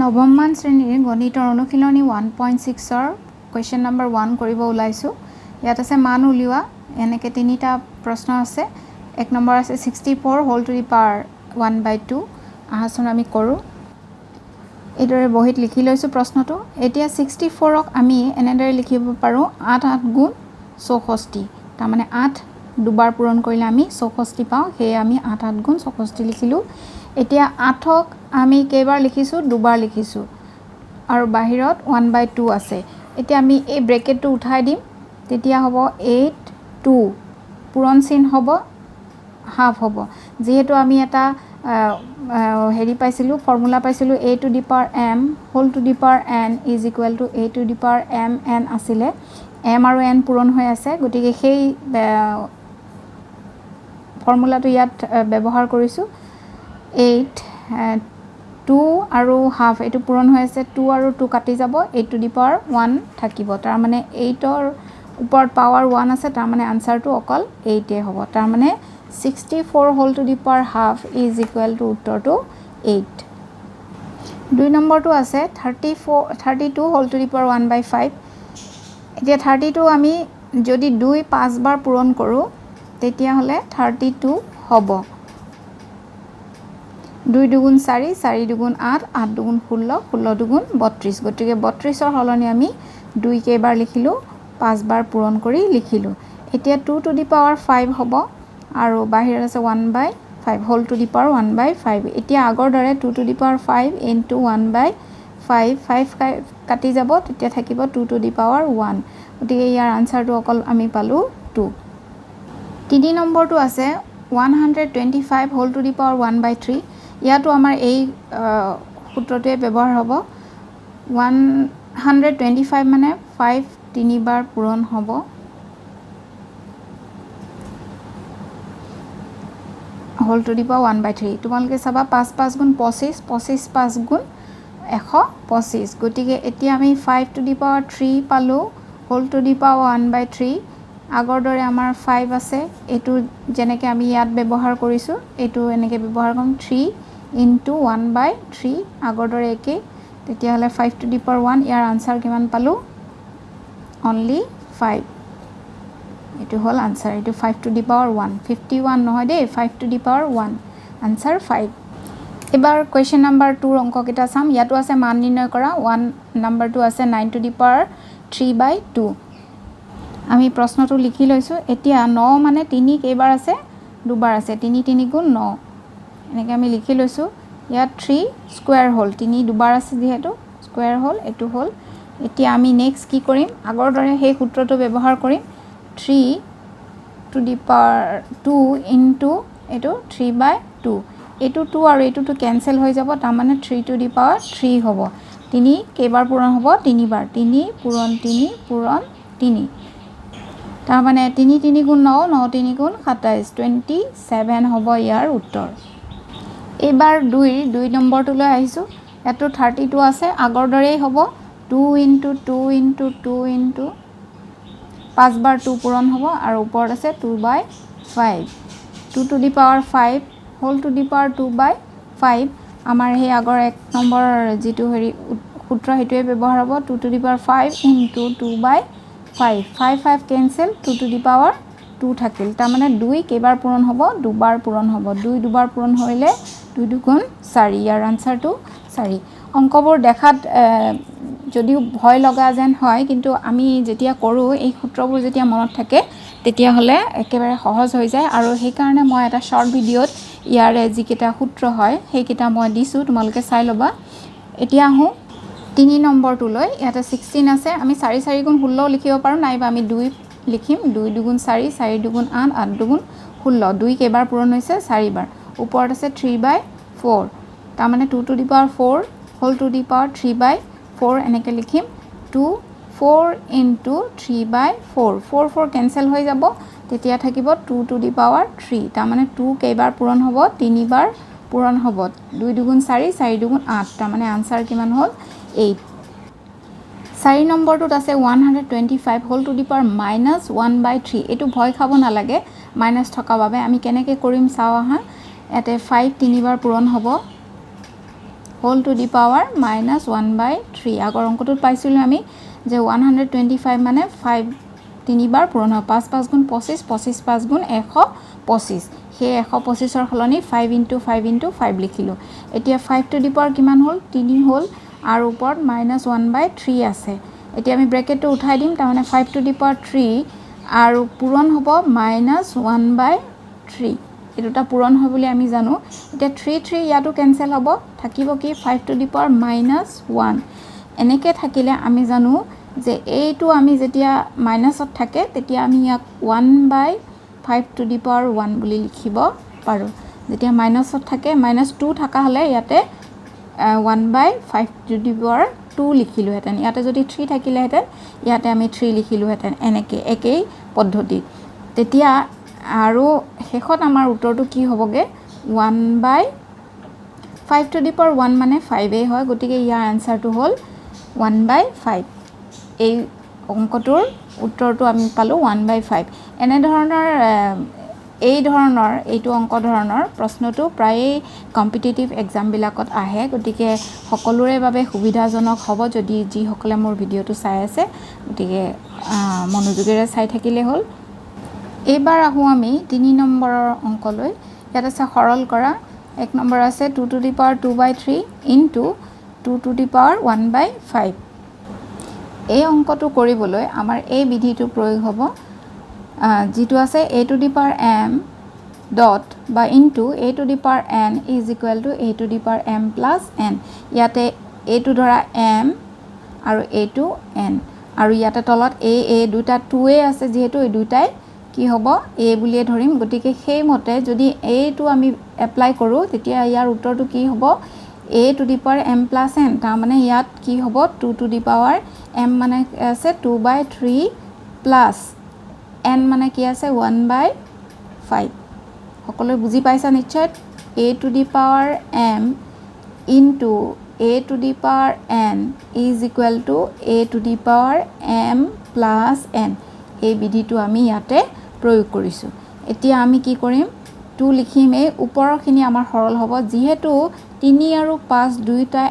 নৱমমান শ্ৰেণীৰ গণিতৰ অনুশীলনী 1.6ৰ কুৱেশ্যন নম্বৰ 1 কৰিব ওলাইছোঁ। ইয়াত আছে মান উলিওৱা, এনেকৈ তিনিটা প্ৰশ্ন আছে। এক নম্বৰ আছে 64 হোল টু দি পাৱাৰ 1/2। আহাচোন আমি কৰোঁ। এইদৰে বহীত লিখি লৈছোঁ প্ৰশ্নটো। এতিয়া 64ক আমি এনেদৰে লিখিব পাৰোঁ 8 8 গুণ 64। তাৰমানে 8 দুবাৰ পূৰণ কৰিলে আমি 64 পাওঁ, সেয়ে আমি 8 8 গুণ 64 লিখিলোঁ। এতিয়া 8ক আমি কেইবাৰ লিখিছোঁ? দুবাৰ লিখিছোঁ, আৰু বাহিৰত 1/2 আছে। এতিয়া আমি এই ব্ৰেকেটটো উঠাই দিম, তেতিয়া হ'ব 8 2 পূৰণ চিন হ'ব, হাফ হ'ব। যিহেতু আমি এটা হেৰি পাইছিলোঁ, ফৰ্মুলা পাইছিলোঁ, a to the power m whole to the power n is equal to a to the power m n আছিলে। m আৰু n পূৰণ হৈ আছে, গতিকে সেই ফৰ্মুলাটো ইয়াত ব্যৱহাৰ কৰিছোঁ। 8 2 আৰু হাফ এইটো পূৰণ হৈ আছে, 2 আৰু 2 কাটি যাব, 8 টু দি পাৱাৰ 1 থাকিব। তাৰমানে 8ৰ ওপৰত পাৱাৰ 1 আছে, তাৰমানে আনচাৰটো অকল 8 হ'ব। তাৰমানে 64 whole to the power half is equal to উত্তৰটো 8। 2 নম্বৰটো আছে 32 হোল টু দি পাৱাৰ 1/5। এতিয়া 32 আমি যদি 2 5 বাৰ পূৰণ কৰোঁ, তেতিয়াহ'লে 32 হ'ব। 2 দুগুণ 4, 4 দুগুণ 8, 8 দুগুণ 16, 16 দুগুণ 32। গতিকে 32ৰ সলনি আমি 2 কেইবাৰ লিখিলোঁ, 5 বাৰ পূৰণ কৰি লিখিলোঁ। এতিয়া 2 টু দি পাৱাৰ 5 হ'ব, আৰু বাহিৰত আছে 1/5 হোল টু দি পাৱাৰ 1/5। এতিয়া আগৰ দৰে 2 টু দি পাৱাৰ 5 ইনটু 1/5, 5 কাটি যাব, তেতিয়া থাকিব 2 টু দি পাৱাৰ 1। গতিকে ইয়াৰ আনচাৰটো অকল আমি পালোঁ 2। 3 নম্বৰটো আছে 125 হোল টু দি পাৱাৰ 1/3। ইয়াতো আমাৰ এই সূত্ৰটোৱে ব্যৱহাৰ হ'ব। 125 মানে 5 তিনিবাৰ পূৰণ হ'ব। Whole to the power 1/3। তোমালোকে চাবা 5 5 গুণ 25, 25 5 গুণ 125। গতিকে এতিয়া আমি 5 টু দি পাৱাৰ 3 পালোঁ, হোল টু দি পাৱাৰ 1/3। আগৰ দৰে আমাৰ 5 আছে, এইটো যেনেকৈ আমি ইয়াত ব্যৱহাৰ কৰিছোঁ, এইটো এনেকৈ ব্যৱহাৰ কৰিম। 3 ইনটু 1/3, আগৰ দৰে একেই। তেতিয়াহ'লে 5 two the power 1, year answer কিমান পালোঁ? অনলি 5। এইটো হ'ল আনচাৰ। এইটো 5 টু দি পাৱাৰ 1, 51 নহয় দেই, 5 টু দি পাৱাৰ 1, আনচাৰ 5। এবাৰ কুৱেশ্যন নম্বৰ 2ৰ অংককেইটা চাম। ইয়াতো আছে মান নিৰ্ণয় কৰা। 1 নম্বৰটো আছে 9 টু দি পাৱাৰ 3/2। আমি প্ৰশ্নটো লিখি লৈছোঁ। এতিয়া 9 মানে 3 কেইবাৰ আছে? দুবাৰ আছে। 3 3 গুণ 9, এনেকৈ আমি লিখি লৈছোঁ। ইয়াত 3 স্কুৱেৰ হ'ল, 3 দুবাৰ আছে যিহেতু স্কুৱেৰ হ'ল, এইটো হ'ল। এতিয়া আমি নেক্সট কি কৰিম? আগৰ দৰে সেই সূত্ৰটো ব্যৱহাৰ কৰিম। 3 টু দি পাৱাৰ 2 ইনটু এইটো 3/2। এইটো 2 আৰু এইটোতো কেঞ্চেল হৈ যাব, তাৰমানে 3 টু দি পাৱাৰ 3 হ'ব। 3 কেইবাৰ পূৰণ হ'ব? 3 বাৰ। 3 পূৰণ 3 পূৰণ 3। তাৰমানে 3 3 গুণ 9, 9 3 গুণ 27, 27 হ'ব ইয়াৰ উত্তৰ। এইবাৰ 2 নম্বৰটোলৈ আহিছোঁ। ইয়াতো 32 আছে, আগৰ দৰেই হ'ব। 2 ইনটু 2 ইনটু 2 ইনটু 5 বাৰ 2 পূৰণ হ'ব, আৰু ওপৰত আছে 2/5। 2 to the power 5 whole to the power 2/5। আমাৰ সেই আগৰ 1 নম্বৰ যিটো সূত্ৰ, সেইটোৱে ব্যৱহাৰ হ'ব। 2 to the power 5 into 2/5, 5 5 cancel, 2 to the power 2 থাকিল। তাৰমানে 2 কেইবাৰ পূৰণ হ'ব? দুবাৰ পূৰণ হ'ব। 2 দুবাৰ পূৰণ কৰিলে 2 দুগুণ 4, ইয়াৰ আনচাৰটো 4। অংকবোৰ দেখাত যদিও ভয় লগা যেন হয়, কিন্তু আমি যেতিয়া কৰোঁ, এই সূত্ৰবোৰ যেতিয়া মনত থাকে, তেতিয়াহ'লে একেবাৰে সহজ হৈ যায়। আৰু সেইকাৰণে মই এটা শ্বৰ্ট ভিডিঅ'ত ইয়াৰে যিকেইটা সূত্ৰ হয়, সেইকেইটা মই দিছোঁ, তোমালোকে চাই ল'বা। এতিয়া আহোঁ 3 নম্বৰটোলৈ। ইয়াতে 16 আছে। আমি 4 4 গুণ 16 লিখিব পাৰোঁ, নাইবা আমি 2 লিখিম। 2 দুগুণ 4, 4 দুগুণ 8, 8 দুগুণ 16। 2 কেইবাৰ পূৰণ হৈছে? 4 বাৰ। ওপৰত আছে 3/4, তাৰমানে 2 to the power 4 whole to the power 3/4, এনেকৈ লিখিম। 2 4 ইনটু 3/4, 4 4 কেঞ্চেল হৈ যাব, তেতিয়া থাকিব 2 টু দি পাৱাৰ 3। তাৰমানে 2 কেইবাৰ পূৰণ হ'ব? 3 বাৰ পূৰণ হ'ব। 2 দুগুণ 4, 4 দুগুণ 8, তাৰমানে আনচাৰ কিমান হ'ল? 8। 4 নম্বৰটোত আছে 125 হোল টু দি পাৱাৰ -1/3। এইটো ভয় খাব নালাগে মাইনাছ থকা বাবে। আমি কেনেকৈ কৰিম চাওঁ আহা। ইয়াতে 5 তিনিবাৰ পূৰণ হ'ব, হোল টু দি পাৱাৰ -1/3 আগৰ অংকটোত পাইছিলোঁ আমি যে 125 মানে 5 তিনিবাৰ পূৰণ হয় 5 5 গুণ 25 25 5 গুণ 125 সেই 125ৰ সলনি 5 × 5 × 5 লিখিলোঁ এতিয়া 5 টু দি পাৱাৰ কিমান হ'ল 3 হ'ল আৰু ওপৰত -1/3 আছে এতিয়া আমি ব্ৰেকেটটো উঠাই দিম তাৰমানে 5 টু দি পাৱাৰ 3 আৰু পূৰণ হ'ব -1/3 এই দুটা পূৰণ হয় বুলি আমি জানো এতিয়া 3 3 ইয়াতো কেনসেল হ'ব থাকিব কি 5 টু দি পাৱাৰ -1 এনেকে থাকিলে আমি জানো যে এইটো আমি যেতিয়া মাইনাসত থাকে তেতিয়া আমি ইয়াক 1/5 টু দি পাৱাৰ 1 বুলি লিখিব পাৰো যেতিয়া মাইনাসত থাকে -2 থাকা হলে ইয়াতে 1/5 টু দি পাৱাৰ 2 লিখিলো হেতেন ইয়াতে যদি 3 থাকিলে হেতেন ইয়াতে আমি 3 লিখিলো হেতেন এনেকে একেই পদ্ধতি তেতিয়া আৰু শেষত আমাৰ উত্তৰটো কি হ'বগে 1/5 টু দি পাৱাৰ 1 মানে 5 এই হয় গতিকে ইয়াৰ আনসাৰটো হ'ল 1/5 এই অংকটোৰ উত্তৰটো আমি পালো 1/5 এনে ধৰণৰ এইটো অংক ধৰণৰ প্ৰশ্নটো প্ৰায় কম্পিটিটিভ এক্সাম বিলাকত আহে গতিকে সকলোৰে বাবে সুবিধাজনক হ'ব যদি যি সকলে মোৰ ভিডিওটো চাই আছে গতিকে মনোযোগেৰে চাই থাকিলে হ'ল এইবাৰ আহো আমি 3 নম্বৰৰ অংকলৈ ইয়াত আছে সৰল কৰা এক নম্বৰ আছে 2 to the power 2/3 into 2 to the power 1/5 এই অংকটো কৰিবলৈ আমাৰ এই বিধিটো প্ৰয়োগ হ'ব যেটো আছে a to the power m dot বা into a to the power n is equal to a to the power m plus n ইয়াতে a to ধৰা m আৰু a to n আৰু ইয়াতে তলত a দুটা 2a আছে যেহেতু এই দুটাই কি হ'ব a বুলিয়ে ধৰিম গতিকে সেই মতে যদি a টো আমি এপ্লাই কৰো তেতিয়া ইয়াৰ উত্তৰটো কি হ'ব a to the power m plus n তাৰ মানে ইয়াত কি হ'ব 2 to the power m মানে আছে 2/3 plus n মানে কি আছে 1/5 সকলোৱে বুজি পাইছা নিশ্চয় a to the power m into a to the power n is equal to a to the power m plus n এই বিধিটো আমি ইয়াতে প্ৰয়োগ কৰিছো এতিয়া আমি কি কৰিম 2 লিখিম এই ওপৰৰখিনি আমাৰ সৰল হ'ব যেহেতু 3 আৰু 5 দুইটা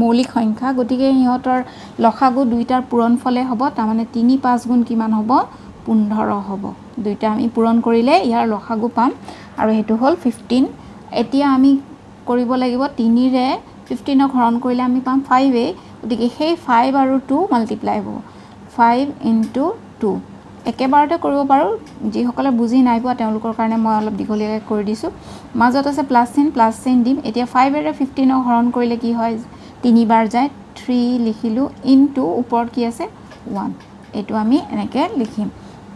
মৌলিক সংখ্যা গতিকে ইহঁতৰ লসাগু দুইটাৰ পূৰণফলে হ'ব তাৰ মানে 3 5 গুণ কিমান হ'ব 15 হ'ব দুইটা আমি পূৰণ কৰিলে ইয়াৰ লসাগু পাম আৰু হেতু হ'ল 15 এতিয়া আমি কৰিব লাগিব 3 ৰে 15 হৰণ কৰিলে আমি পাম 5 গতিকে সেই 5 আৰু 2 মাল্টিপ্লাই হ'ব 5 * 2 একেবাৰতে কৰিব পাৰো যি সকলে বুজি নাই পোৱা তেওঁলোকৰ কাৰণে মই অলপ দীঘলীয়াকৈ কৰি দিছো মাজত আছে প্লাস চিন দিম এতিয়া 5 ৰে 15 হৰণ কৰিলে কি হয় 3 বাৰ যায় 3 লিখিলো ইনটু ওপৰত কি আছে 1 এটো আমি এনেকে লিখিম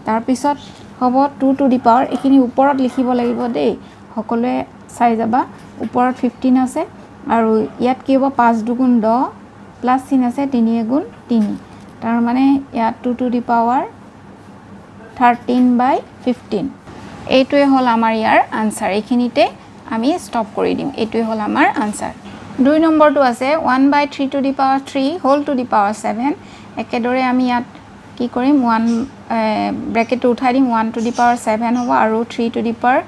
তাৰ পিছত হ'ব 2 টু দি পাৱাৰ এখিনি ওপৰত লিখিব লাগিব দেই সকলোৱে চাই যাবা ওপৰত 15 আছে আৰু ইয়াত কি হ'ব 5 দুগুণ 10 প্লাস চিন আছে 3 গুণ 3 তাৰ মানে ইয়াত 2 টু দি পাৱাৰ 13/15 এইটোৱে হ'ল আমাৰ ইয়াৰ আনসাৰ এইখিনিতে আমি স্টপ কৰি দিম এইটোৱে হ'ল আমাৰ আনসাৰ 2 নম্বৰটো আছে 1/3 to the power 3 whole to the power 7 একেদৰে আমি ইয়াত কি কৰিম 1 ব্ৰেকেটটো উঠাই দিম 1 টু দি পাৱাৰ 7 হ'ব আৰু 3 টু দি পাৱাৰ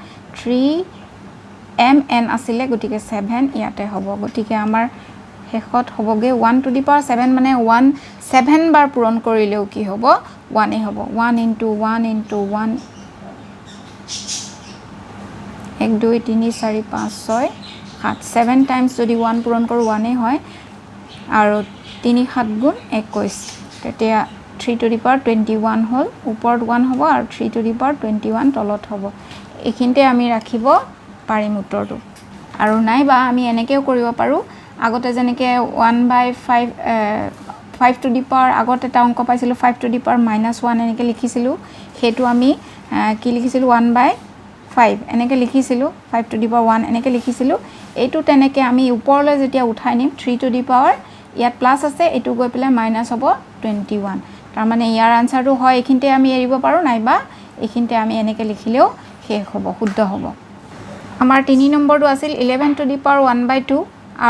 3 mn আছিলে গতিকে 7 ইয়াতে হ'ব গতিকে আমাৰ শেষত হ'বগে 1 টু দি পাৱাৰ 7 মানে 1 7 বাৰ পূৰণ কৰিলেও কি হ'ব 1 এ হ'ব 1 * 1 * 1 1 2 3 4 5 6 7 7 টাইমছ যদি 1 পূৰণ কৰো 1 এ হয় আৰু 3 7 গুণ 21 তেতিয়া 3 টু দি পাৱাৰ 21 হ'ল ওপৰত 1 হ'ব আৰু 3 টু দি পাৱাৰ 21 তলত হ'ব এইখিনতে আমি ৰাখিব পাৰিম উত্তৰটো আৰু নাইবা আমি এনেকেও কৰিব পাৰো আগতে যেনেকে 1/5 5 টু দি পাৱাৰ আগতে এটা অংক পাইছিলো 5 টু দি পাৱাৰ -1 এনেকে লিখিছিলো হেতু আমি কি লিখিছিলো 1/5 এনেকে লিখিছিলো 5 টু দি পাৱাৰ 1 এনেকে লিখিছিলো এইটো তেনেকে আমি ওপৰলৈ যেতিয়া উঠাই নিম 3 টু দি পাৱাৰ ইয়াত প্লাস আছে এটো গৈ পেলাই মাইনাস হ'ব 21 তাৰ মানে ইয়াৰ আনসাৰটো হয় এইখিনতে আমি এৰিব পাৰো নাইবা এইখিনতে আমি এনেকে লিখিলেও শেষ হ'ব শুদ্ধ হ'ব আমাৰ 3 নম্বৰটো আছিল 11 টু দি পাৱাৰ 1/2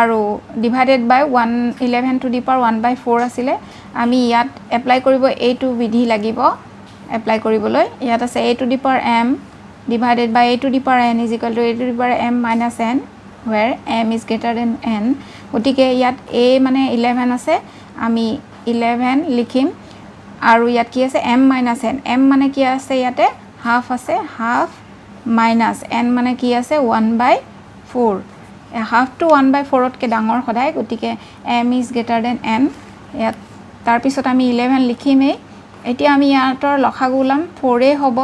আৰু divided by 11 to the power 1/4 আছিলে আমি ইয়াত এপ্লাই কৰিব এইটো বিধি লাগিব এপ্লাই কৰিবলৈ ইয়াত আছে a to the power m divided by a to the power n is equal to a to the power m minus n where m is greater than n গতিকে ইয়াত a মানে 11 আছে আমি 11 লিখিম আৰু ইয়াত কি আছে m minus n m মানে কি আছে ইয়াতে half আছে half minus n মানে কি আছে 1/4 half to 1/4 কে ডাঙৰ সদায় গতিকে m is greater than n ইয়াত তাৰ পিছত আমি 11 লিখিমে এতিয়া আমি ইয়াতৰ লখাগু ওলাম 4 এ হ'ব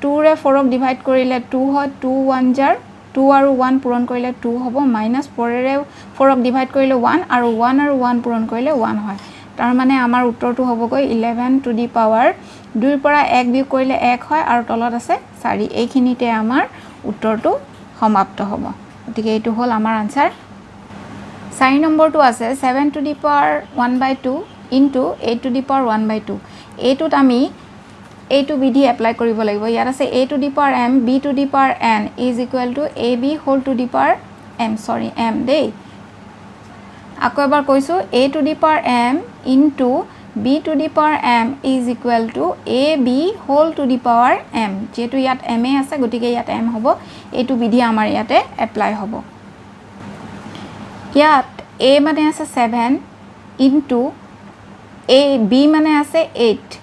2 ৰে 4 ক ডিভাইড কৰিলে 2 হয় 2 1 জাৰ 2 আৰু 1 পূৰণ কৰিলে 2 হ'ব মাইনাস 4 ৰে 4 ক ডিভাইড কৰিলে 1 আৰু 1 আৰু 1 পূৰণ কৰিলে 1 হয় তাৰ মানে আমাৰ উত্তৰটো হ'বগৈ 11 টু দি পাৱাৰ 2 ৰ পৰা 1 বিয়োগ কৰিলে 1 হয় আৰু তলত আছে 4 এইখিনিতে আমাৰ উত্তৰটো সমাপ্ত হ'ব গতিকে এইটো হ'ল আমাৰ আনসাৰ 4 নম্বৰটো আছে 7 two the power 1/2 into 8 two the power 1/2 এইটোত আমি এইটো বিধি এপ্লাই কৰিব লাগিব ইয়াত আছে a to the power m b two the power n is equal to ab whole to the power m দেই আকৌ এবাৰ কৈছো a to the power m into b to the power m is equal to ab whole to the power m যেটো ইয়াত m এ আছে গতিকে ইয়াত m হ'ব এইটো বিধি আমাৰ ইয়াতে এপ্লাই হ'ব ইয়াত a মানে আছে 7 into a b মানে আছে 8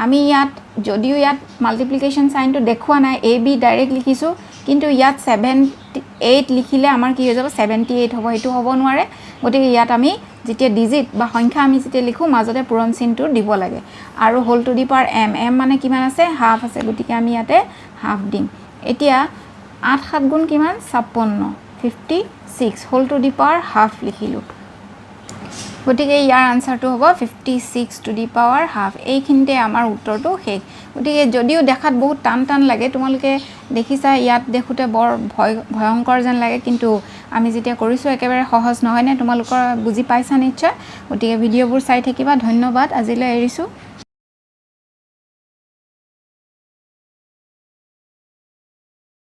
আমি ইয়াত যদিও ইয়াত মাল্টিপ্লিকেশন সাইনটো দেখুৱা নাই a b ডাইৰেক্ট লিখিছো কিন্তু ইয়াত 78 লিখিলে আমাৰ কি হৈ যাব 78 হ'ব এটো হ'ব নোৱাৰে গতিকে ইয়াত আমি যেতিয়া ডিজিট বা সংখ্যা আমি যেতিয়া লিখো মাজতে পূৰণ চিহ্নটো দিব লাগে আৰু whole to the power m m মানে কিমান আছে হাফ আছে গতিকে আমি ইয়াতে হাফ দিম এতিয়া 8 7 গুণ কিমান 56 56 whole to the power half লিখিলো গতিকে ইয়াৰ আনসাৰটো হ'ব 56 টু দি পাৱাৰ হাফ এইখিনিতে আমাৰ উত্তৰটো শেষ গতিকে যদিও দেখাত বহুত টান লাগে তোমালোকে দেখিছা ইয়াত দেখুতে বৰ ভয়ংকৰ যেন লাগে কিন্তু আমি যেতিয়া কৰিছো একেবাৰে সহজ নহয় নে তোমালোকৰ বুজি পাইছা নিশ্চয় গতিকে ভিডিঅ'বোৰ চাই থাকিবা ধন্যবাদ আজিলৈ এৰিছো